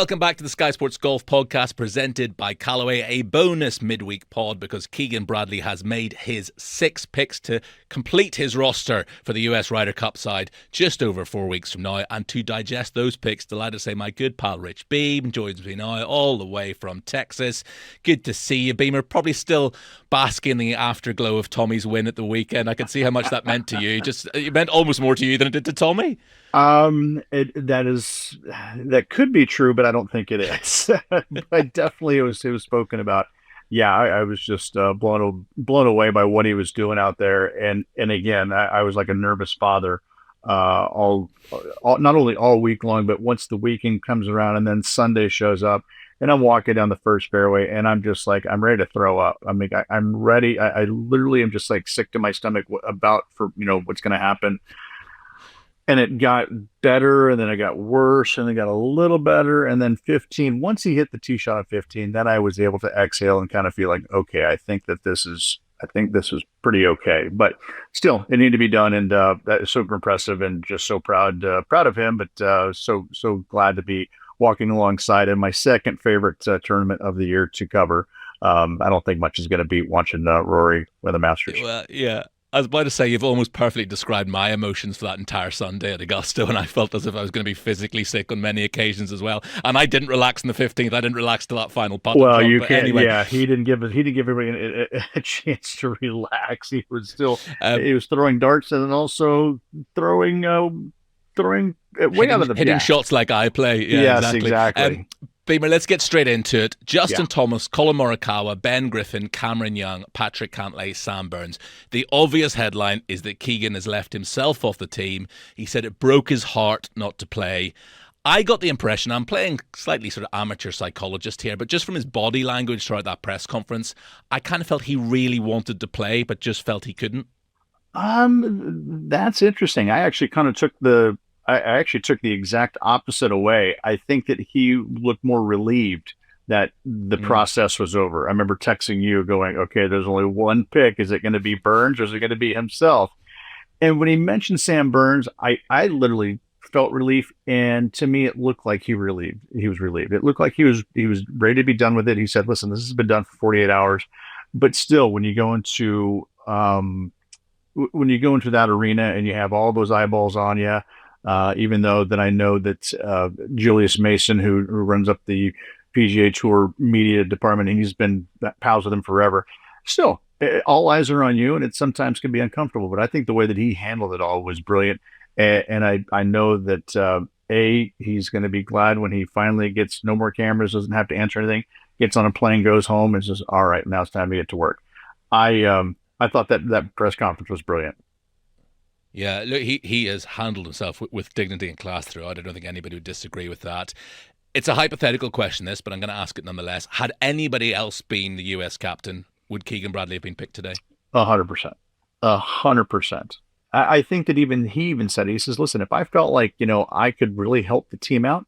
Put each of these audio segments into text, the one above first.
Welcome back to the Sky Sports Golf Podcast presented by Callaway, a bonus midweek pod because Keegan Bradley has made his 6 picks to complete his roster for the US Ryder Cup side just over 4 weeks from now. And to digest those picks, delighted to say my good pal Rich Beem joins me now all the way from Texas. Good to see you, Beamer. Probably still basking in the afterglow of Tommy's win at the weekend. I can see how much that meant to you. It meant almost more to you than it did to Tommy. That could be true, but I don't think it is. But definitely it was spoken about. Yeah, I was just blown away by what he was doing out there, and again, I was like a nervous father, all not only all week long, but once the weekend comes around and then Sunday shows up, and I'm walking down the first fairway, and I'm just like I'm ready to throw up. I mean, I'm ready. I literally am just like sick to my stomach about what's going to happen. And it got better, and then it got worse, and it got a little better. And then 15, once he hit the tee shot at 15, then I was able to exhale and kind of feel like, okay, I think this is pretty okay. But still, it needed to be done, and that is super impressive, and just so proud of him. But so glad to be walking alongside him. My second favorite tournament of the year to cover. I don't think much is going to beat watching Rory win the Masters. Well, yeah. I was about to say, you've almost perfectly described my emotions for that entire Sunday at Augusta, and I felt as if I was going to be physically sick on many occasions as well. And I didn't relax on the 15th. I didn't relax till that final putt. Well, you can't. Anyway. Yeah, he didn't give everybody a chance to relax. He was still he was throwing darts and then also throwing way out of the hitting shots like I play. Yeah, yes, exactly. Beamer, let's get straight into it. Justin Thomas, Colin Morikawa, Ben Griffin, Cameron Young, Patrick Cantlay, Sam Burns. The obvious headline is that Keegan has left himself off the team. He said it broke his heart not to play. I got the impression, I'm playing slightly sort of amateur psychologist here, but just from his body language throughout that press conference, I kind of felt he really wanted to play, but just felt he couldn't. That's interesting. I actually took the exact opposite away. I think that he looked more relieved that the process was over. I remember texting you going, okay, there's only one pick. Is it going to be Burns or is it going to be himself? And when he mentioned Sam Burns, I literally felt relief. And to me, it looked like he was relieved. It looked like he was ready to be done with it. He said, listen, this has been done for 48 hours. But still, when you go into that arena and you have all those eyeballs on you, even though that I know that Julius Mason, who runs up the PGA Tour media department, and he's been pals with him forever. Still, all eyes are on you, and it sometimes can be uncomfortable. But I think the way that he handled it all was brilliant, and I know that he's going to be glad when he finally gets no more cameras, doesn't have to answer anything, gets on a plane, goes home, and says, "All right, now it's time to get to work." I thought that press conference was brilliant. Yeah, look, he has handled himself with dignity and class throughout. I don't think anybody would disagree with that. It's a hypothetical question, this, but I'm going to ask it nonetheless. Had anybody else been the US captain, would Keegan Bradley have been picked today? 100%. 100%. I think that he even said, he says, listen, if I felt like, I could really help the team out,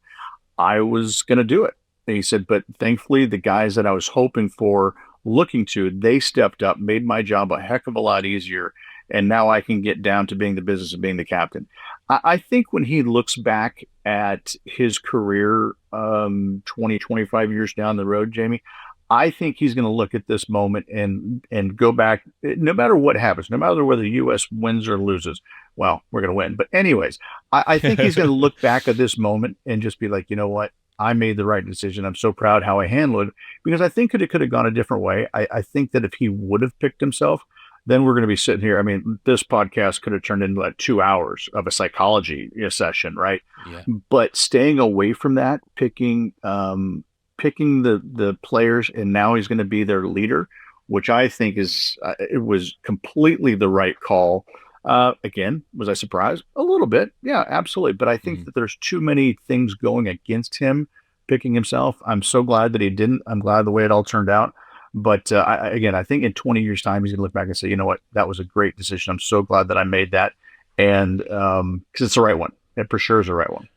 I was going to do it. And he said, but thankfully the guys that I was hoping for, looking to, they stepped up, made my job a heck of a lot easier. And now I can get down to being the business of being the captain. I think when he looks back at his career 20, 25 years down the road, Jamie, I think he's going to look at this moment and go back, no matter what happens, no matter whether the U.S. wins or loses. Well, we're going to win. But anyways, I think he's going to look back at this moment and just be like, you know what? I made the right decision. I'm so proud how I handled it, because I think it could have gone a different way. I think that if he would have picked himself, then we're going to be sitting here. I mean, this podcast could have turned into like 2 hours of a psychology session, right? Yeah. But staying away from that, picking the players, and now he's going to be their leader, which I think is it was completely the right call. Again, was I surprised? A little bit. Yeah, absolutely. But I think that there's too many things going against him picking himself. I'm so glad that he didn't. I'm glad the way it all turned out. But I think in 20 years' time, he's going to look back and say, you know what, that was a great decision. I'm so glad that I made that. And because it's the right one. It for sure is the right one.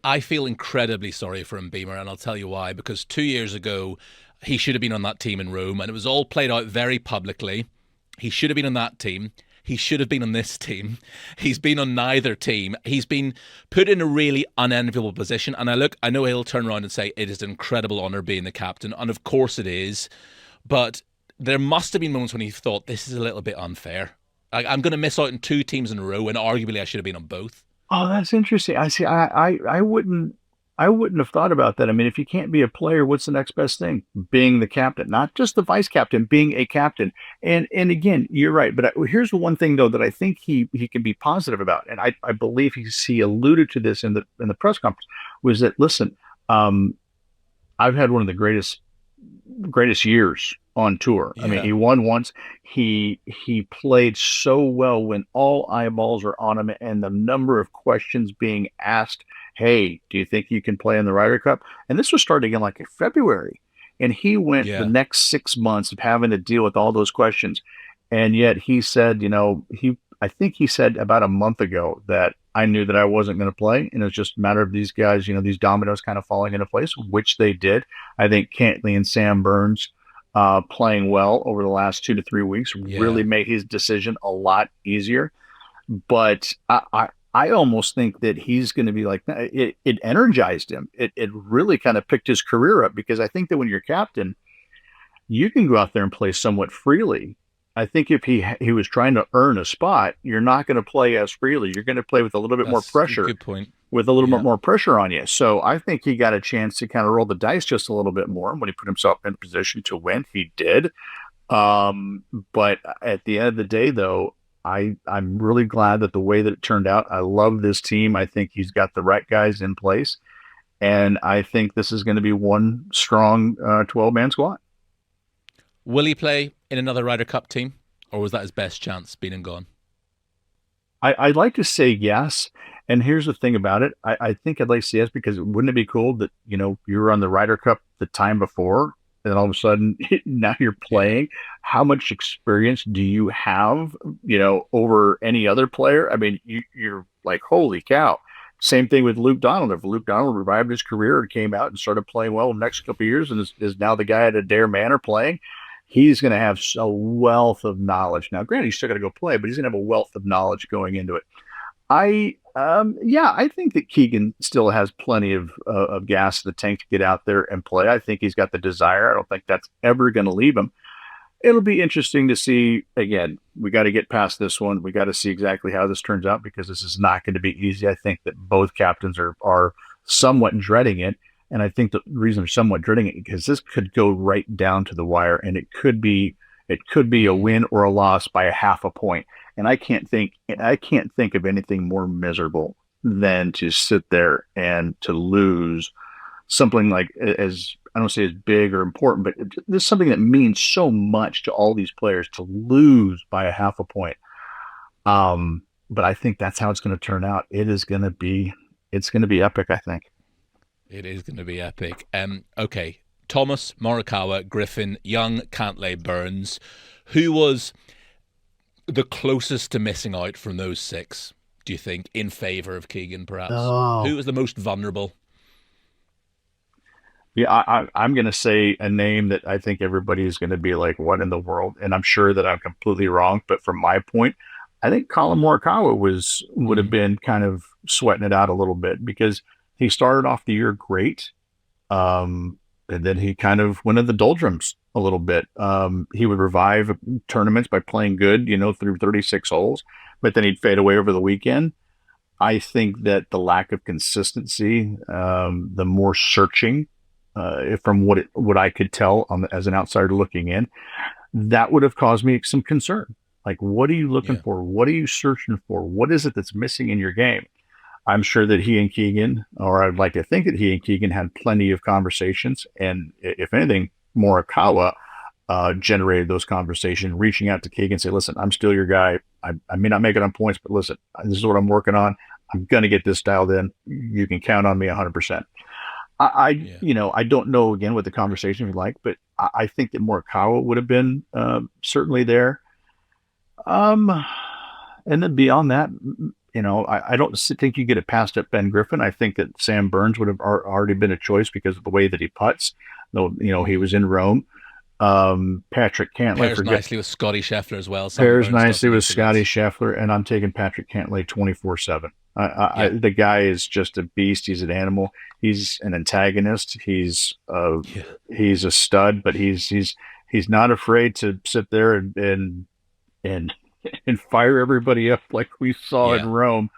I feel incredibly sorry for him, Beamer, and I'll tell you why. Because 2 years ago, he should have been on that team in Rome, and it was all played out very publicly. He should have been on that team. he should have been on this team. He's been on neither team. He's been put in a really unenviable position. And I know he'll turn around and say it is an incredible honour being the captain. And of course it is. But there must have been moments when he thought this is a little bit unfair. I'm going to miss out on 2 teams in a row, and arguably I should have been on both. Oh, that's interesting. I see. I wouldn't have thought about that. I mean, if you can't be a player, what's the next best thing? Being the captain, not just the vice captain, being a captain. And again, you're right. But here's the one thing though that I think he can be positive about, and I believe he alluded to this in the press conference, was that listen, I've had one of the greatest years on tour. Yeah. I mean, he won once. He played so well when all eyeballs are on him, and the number of questions being asked. Hey, do you think you can play in the Ryder Cup? And this was starting in like February, and he went the next 6 months of having to deal with all those questions. And yet he said, I think he said about a month ago that I knew that I wasn't going to play, and it was just a matter of these guys, these dominoes kind of falling into place, which they did. I think Cantlay and Sam Burns playing well over the last 2 to 3 weeks really made his decision a lot easier. But I almost think that he's going to be like, it energized him. It really kind of picked his career up, because I think that when you're captain, you can go out there and play somewhat freely. I think if he was trying to earn a spot, you're not going to play as freely. You're going to play with a little bit more pressure. Good point. With a little bit more pressure on you. So I think he got a chance to kind of roll the dice just a little bit more when he put himself in a position to win. He did. But at the end of the day, though, I'm really glad that the way that it turned out. I love this team. I think he's got the right guys in place. And I think this is going to be one strong 12-man squad. Will he play in another Ryder Cup team? Or was that his best chance, been and gone? I'd like to say yes. And here's the thing about it. I think I'd like to say yes, because wouldn't it be cool that, you were on the Ryder Cup the time before, and all of a sudden now you're playing? How much experience do you have, over any other player? I mean, you're like, holy cow. Same thing with Luke Donald. If Luke Donald revived his career and came out and started playing well in the next couple of years and is now the guy at Adair Manor playing, he's going to have a wealth of knowledge. Now, granted, he's still got to go play, but he's going to have a wealth of knowledge going into it. I think that Keegan still has plenty of gas in the tank to get out there and play. I think he's got the desire. I don't think that's ever going to leave him. It'll be interesting to see. Again, we got to get past this one. We got to see exactly how this turns out, because this is not going to be easy. I think that both captains are somewhat dreading it. And I think the reason they're somewhat dreading it, because this could go right down to the wire, and it could be a win or a loss by a half a point. And I can't think of anything more miserable than to sit there and to lose something like, as I don't say as big or important, but there's something that means so much to all these players, to lose by a half a point. But I think that's how it's going to turn out. It's going to be epic, I think. It is going to be epic. Okay. Thomas, Morikawa, Griffin, Young, Cantlay, Burns. Who was the closest to missing out from those 6, do you think, in favour of Keegan, perhaps? Oh. Who was the most vulnerable? Yeah, I'm going to say a name that I think everybody is going to be like, what in the world? And I'm sure that I'm completely wrong. But from my point, I think Colin Morikawa would have been kind of sweating it out a little bit, because he started off the year great. And then he kind of went in the doldrums a little bit. He would revive tournaments by playing good, through 36 holes, but then he'd fade away over the weekend. I think that the lack of consistency, the more searching, from what I could tell as an outsider looking in, that would have caused me some concern. Like, what are you looking for? What are you searching for? What is it that's missing in your game? I'm sure that he and Keegan, or I'd like to think that he and Keegan had plenty of conversations. And if anything, Morikawa generated those conversations, reaching out to Keegan and say, listen, I'm still your guy. I may not make it on points, but listen, this is what I'm working on. I'm going to get this dialed in. You can count on me 100%. I don't know, again, what the conversation was like, but I think that Morikawa would have been certainly there. And then beyond that, I don't think you get it past up Ben Griffin. I think that Sam Burns would have already been a choice because of the way that he putts, though, he was in Rome. Patrick Cantlay Pairs nicely with Scotty Scheffler as well. Some pairs earned stuff nicely for with these Scotty events. Scheffler, and I'm taking Patrick Cantlay 24/7. Yeah, The guy is just a beast. He's an animal. He's an antagonist. yeah, He's a stud, but he's not afraid to sit there and and fire everybody up like we saw in yeah. Rome.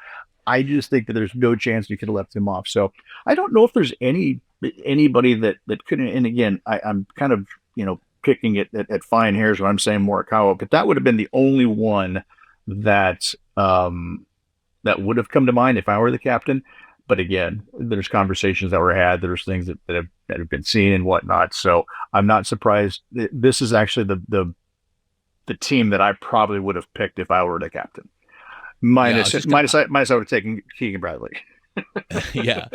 I just think that there's no chance you could have left him off. So I don't know if there's anybody that couldn't. And again, I'm kind of picking at fine hairs when I'm saying Morikawa, but that would have been the only one that that would have come to mind if I were the captain. But again, there's conversations that were had. There's things that have been seen and whatnot. So I'm not surprised. This is actually the team that I probably would have picked if I were the captain. Yeah, Minus I would have taken Keegan Bradley. yeah.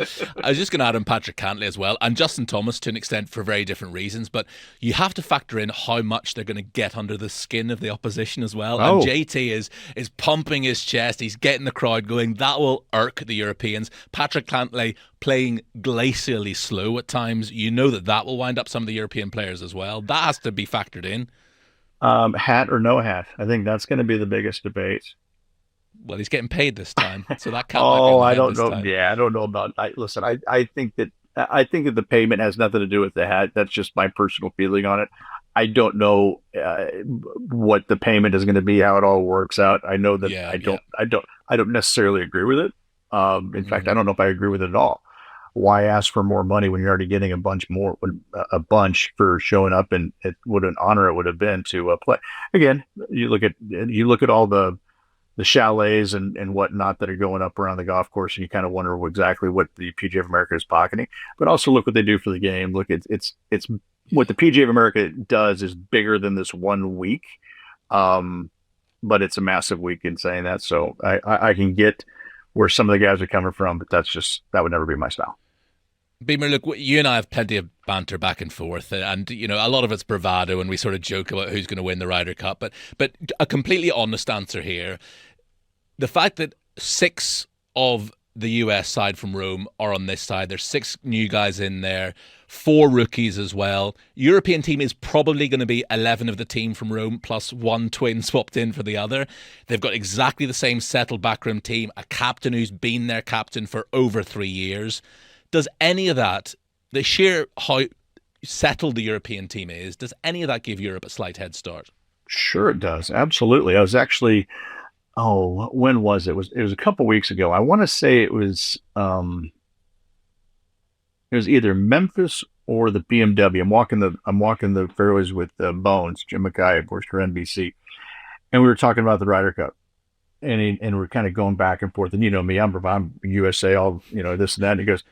I was just going to add in Patrick Cantlay as well, and Justin Thomas to an extent for very different reasons. But you have to factor in how much they're going to get under the skin of the opposition as well. Oh. And JT is pumping his chest. He's getting the crowd going. That will irk the Europeans. Patrick Cantlay playing glacially slow at times. You know that will wind up some of the European players as well. That has to be factored in. Hat or no hat? I think that's going to be the biggest debate. Well, he's getting paid this time, so that can't. Oh, I don't know. Yeah, I don't know about. Listen, I think that the payment has nothing to do with the hat. That's just my personal feeling on it. I don't know what the payment is going to be, how it all works out. I know that I don't necessarily agree with it. In fact, I don't know if I agree with it at all. Why ask for more money when you're already getting a bunch for showing up, and what an honor it would have been to play. Again, you look at all the chalets and whatnot that are going up around the golf course, and you kind of wonder exactly what the PGA of America is pocketing. But also look what they do for the game. Look, it's what the PGA of America does is bigger than this 1 week, but it's a massive week in saying that. So I can get where some of the guys are coming from, but that would never be my style. Beamer, look, you and I have plenty of banter back and forth, and a lot of it's bravado, and we sort of joke about who's going to win the Ryder Cup. But a completely honest answer here: the fact that 6 of the US side from Rome are on this side. There's 6 new guys in there, 4 rookies as well. European team is probably going to be 11 of the team from Rome plus 1 twin swapped in for the other. They've got exactly the same settled backroom team, a captain who's been their captain for over 3 years. Does any of that, the sheer how settled the European team is, does any of that give Europe a slight head start? Sure, it does. Absolutely. I was actually, when was it? It was a couple weeks ago. I want to say it was either Memphis or the BMW. I'm walking the fairways with Bones, Jim Mackay, of course, for NBC, and we were talking about the Ryder Cup. And we're kind of going back and forth. And you know me, I'm USA, all this and that. And he goes,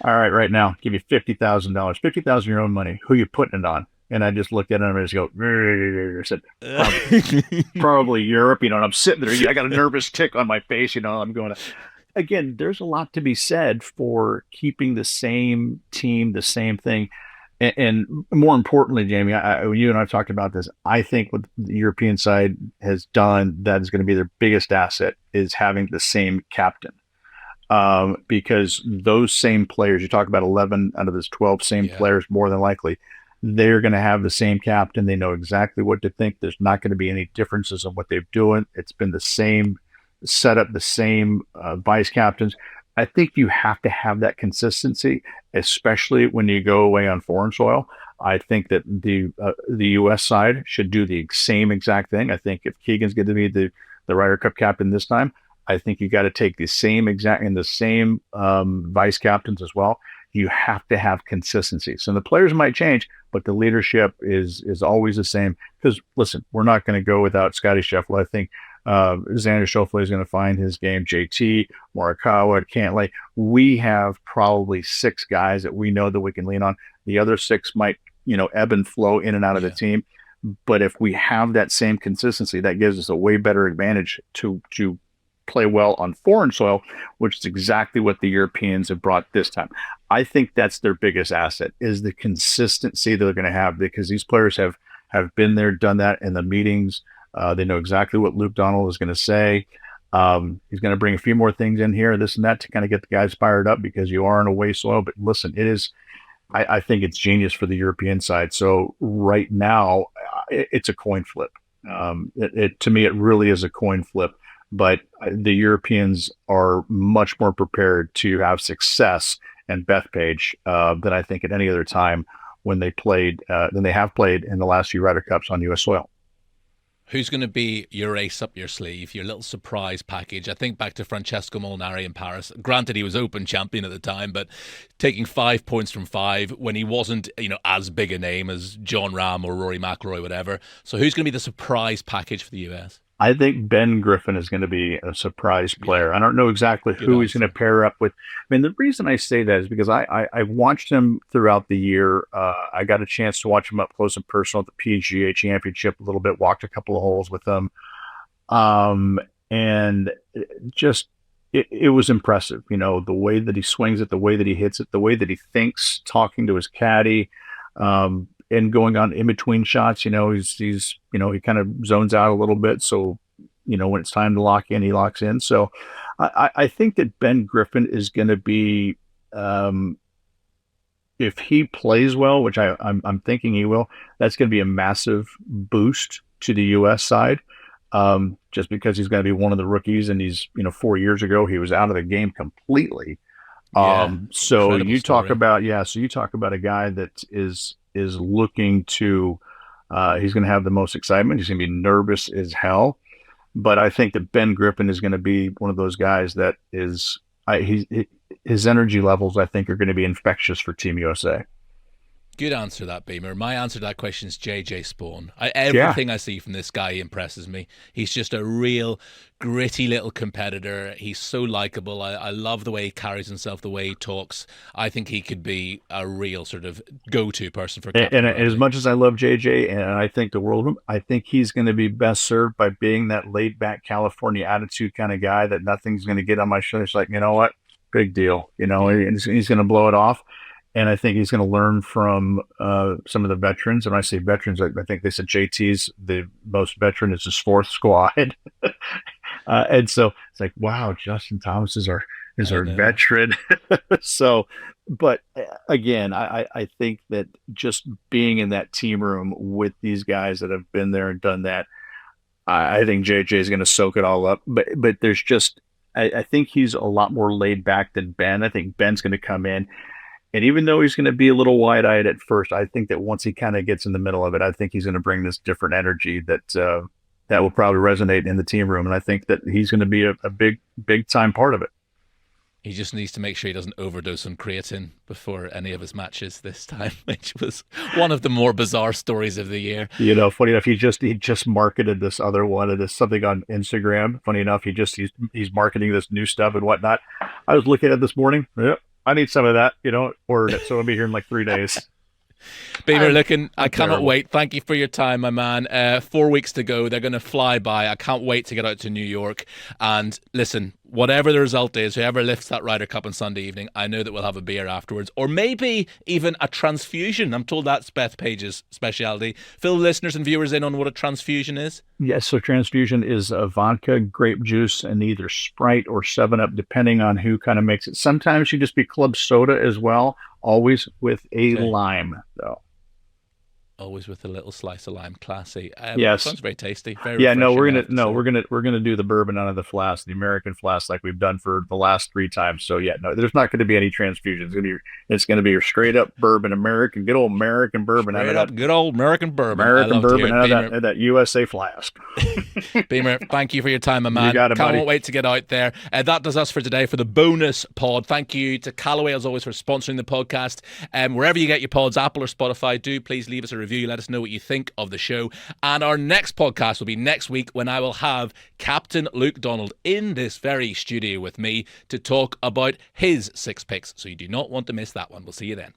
"All right, right now, give you $50,000, $50,000 your own money. Who you putting it on?" And I just looked at him and just go, I said, probably Europe. And I'm sitting there. I got a nervous tick on my face. I'm going. Again, there's a lot to be said for keeping the same team, the same thing. And more importantly, Jamie, you and I have talked about this. I think what the European side has done that is going to be their biggest asset is having the same captain. Because those same players, you talk about 11 out of those 12 same players, more than likely, they're going to have the same captain. They know exactly what to think. There's not going to be any differences in what they're doing. It's been the same setup, the same vice captains. I think you have to have that consistency, especially when you go away on foreign soil. I think that the U.S. side should do the same exact thing. I think if Keegan's going to be the Ryder Cup captain this time, I think you got to take the same vice captains as well. You have to have consistency. So the players might change, but the leadership is always the same. Because listen, we're not going to go without Scotty Scheffler. I think Xander Schauffele is going to find his game. JT, Morikawa, Cantlay. We have probably 6 guys that we know that we can lean on. The other 6 might, ebb and flow in and out of the team. But if we have that same consistency, that gives us a way better advantage to play well on foreign soil, which is exactly what the Europeans have brought this time. I think that's their biggest asset is the consistency they're going to have, because these players have been there, done that in the meetings. They know exactly what Luke Donald is going to say. He's going to bring a few more things in here, this and that, to kind of get the guys fired up, because you are on away soil. But listen, I think it's genius for the European side. So right now, it's a coin flip. To me, it really is a coin flip. But the Europeans are much more prepared to have success in Bethpage than I think at any other time when they played than they have played in the last few Ryder Cups on U.S. soil. Who's going to be your ace up your sleeve, your little surprise package? I think back to Francesco Molinari in Paris. Granted, he was Open champion at the time, but taking 5 points from 5 when he wasn't, as big a name as John Ram or Rory McIlroy, whatever. So who's going to be the surprise package for the US? I think Ben Griffin is going to be a surprise player. I don't know exactly who he's going to pair up with. I mean, the reason I say that is because I watched him throughout the year. I got a chance to watch him up close and personal at the PGA Championship a little bit, walked a couple of holes with him. And just, it was impressive. The way that he swings it, the way that he hits it, the way that he thinks, talking to his caddy. And going on in between shots, he kind of zones out a little bit. So, when it's time to lock in, he locks in. So I think that Ben Griffin is going to be, if he plays well, which I'm thinking he will, that's going to be a massive boost to the U.S. side. Just because he's going to be one of the rookies, and he's, 4 years ago, he was out of the game completely. So you talk about a guy that is looking to, he's going to have the most excitement. He's going to be nervous as hell. But I think that Ben Griffin is going to be one of those guys that is, his energy levels, I think, are going to be infectious for Team USA. Good answer to that, Beamer. My answer to that question is JJ Spawn. Everything I see from this guy impresses me. He's just a real gritty little competitor. He's so likable. I love the way he carries himself, the way he talks. I think he could be a real sort of go-to person for Captain and as much as I love JJ and I think the world of him, I think he's going to be best served by being that laid-back California attitude kind of guy that nothing's going to get on my shoulder. It's like, you know what? Big deal. And he's going to blow it off. And I think he's going to learn from some of the veterans. And when I say veterans, I think they said JT's the most veteran. It's his fourth squad. And so it's like, wow, Justin Thomas is our veteran. So, but again, I think that just being in that team room with these guys that have been there and done that, I think JJ is going to soak it all up. But there's just, I think he's a lot more laid back than Ben. I think Ben's going to come in. And even though he's going to be a little wide-eyed at first, I think that once he kind of gets in the middle of it, I think he's going to bring this different energy that will probably resonate in the team room. And I think that he's going to be a big time part of it. He just needs to make sure he doesn't overdose on creatine before any of his matches this time, which was one of the more bizarre stories of the year. Funny enough, he just marketed this other one, and there's something on Instagram. Funny enough, he's marketing this new stuff and whatnot. I was looking at it this morning. Yep. I need some of that, ordered it. So it'll be here in like 3 days. Beamer, I cannot wait. Thank you for your time, my man. 4 weeks to go. They're going to fly by. I can't wait to get out to New York. And listen, whatever the result is, whoever lifts that Ryder Cup on Sunday evening, I know that we'll have a beer afterwards, or maybe even a transfusion. I'm told that's Bethpage's specialty. Fill listeners and viewers in on what a transfusion is. Yes, so transfusion is vodka, grape juice, and either Sprite or 7-Up, depending on who kind of makes it. Sometimes you just be club soda as well, always with a lime, though. Always with a little slice of lime, classy. Yes, sounds very tasty. We're gonna do the bourbon out of the flask, the American flask, like we've done for the last 3 times. So there's not going to be any transfusions. It's going to be your straight up bourbon, good old American bourbon out of that. Good old American bourbon. American bourbon out of that USA flask. Beamer, thank you for your time, my man. You got it, buddy. Can't wait to get out there. That does us for today for the bonus pod. Thank you to Callaway as always for sponsoring the podcast. Wherever you get your pods, Apple or Spotify, do please leave us a review. Let us know what you think of the show. And our next podcast will be next week when I will have Captain Luke Donald in this very studio with me to talk about his 6 picks. So you do not want to miss that one. We'll see you then.